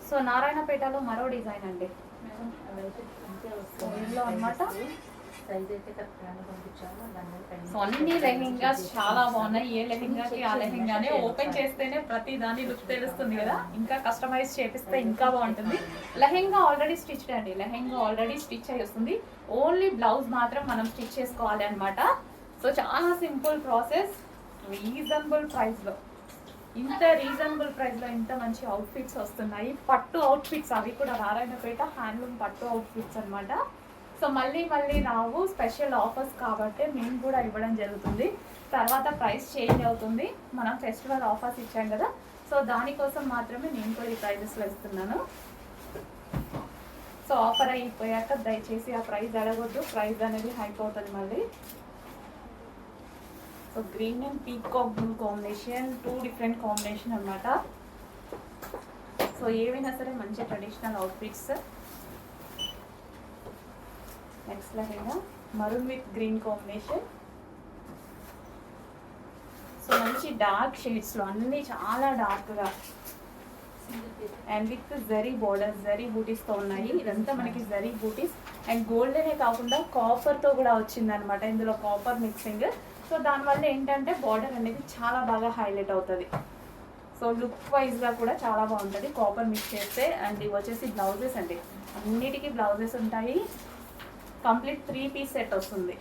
So నారాయణపేటలో మరో design అండి. ఇందులో అనమాట సో అన్ని లెహెంగాస్ చాలా బాగున్నాయి. ఏ లెహెంగాకి ఆ లెహెంగానే ఓపెన్ చేస్తేనే ప్రతి దాని లుక్ తెలుస్తుంది కదా. ఇంకా కస్టమైజ్ చేపిస్తే ఇంకా బాగుంటుంది. లెహెంగా ఆల్రెడీ స్టిచ్డ్ అండి. లెహెంగా ఆల్రెడీ స్టిచ్ అయి వస్తుంది. ఓన్లీ బ్లౌజ్ మాత్రం మనం స్టిచ్ చేసుకోవాలి అనమాట. సో చాలా సింపుల్ ప్రాసెస్. రీజనబుల్ ప్రైస్లో, ఇంత రీజనబుల్ ప్రైస్లో ఇంత మంచి అవుట్ఫిట్స్ వస్తున్నాయి. పట్టు అవుట్ఫిట్స్, అవి కూడా నారాయణపేట హ్యాండ్లూమ్ పట్టు అవుట్ఫిట్స్ అనమాట. సో మళ్ళీ రావు, స్పెషల్ ఆఫర్స్ కాబట్టి మేము కూడా ఇవ్వడం జరుగుతుంది. తర్వాత ప్రైస్ చేంజ్ అవుతుంది. మనం ఫెస్టివల్ ఆఫర్స్ ఇచ్చాం కదా, సో దానికోసం మాత్రమే నేను కూడా ఈ ప్రైజెస్లో ఇస్తున్నాను. సో ఆఫర్ అయిపోయాక దయచేసి ఆ ప్రైస్ అడగొద్దు, ప్రైస్ అనేది హైక్ అవుతుంది మళ్ళీ. So green and peacock blue combination, 2 different combination అనమాట. సో ఏవైనా సరే మంచి traditional outfits. Next lehenga maroon with green combination. So మంచి డార్క్ షేడ్స్లో, అన్నీ చాలా డార్క్గా and with zari borders, zari బూటీస్తో ఉన్నాయి. ఇదంతా మనకి జరీ బూటీస్ అండ్ గోల్డెనే కాకుండా కాపర్తో కూడా వచ్చిందనమాట. ఇందులో కాపర్ మిక్సింగ్. సో దానివల్ల ఏంటంటే బార్డర్ అనేది చాలా బాగా హైలైట్ అవుతుంది. సో లుక్ వైజ్గా కూడా చాలా బాగుంటుంది కాపర్ మిక్స్ చేస్తే. అండ్ ఇవి వచ్చేసి బ్లౌజెస్ అండి. అన్నిటికీ బ్లౌజెస్ ఉంటాయి. కంప్లీట్ 3 పీస్ సెట్ వస్తుంది.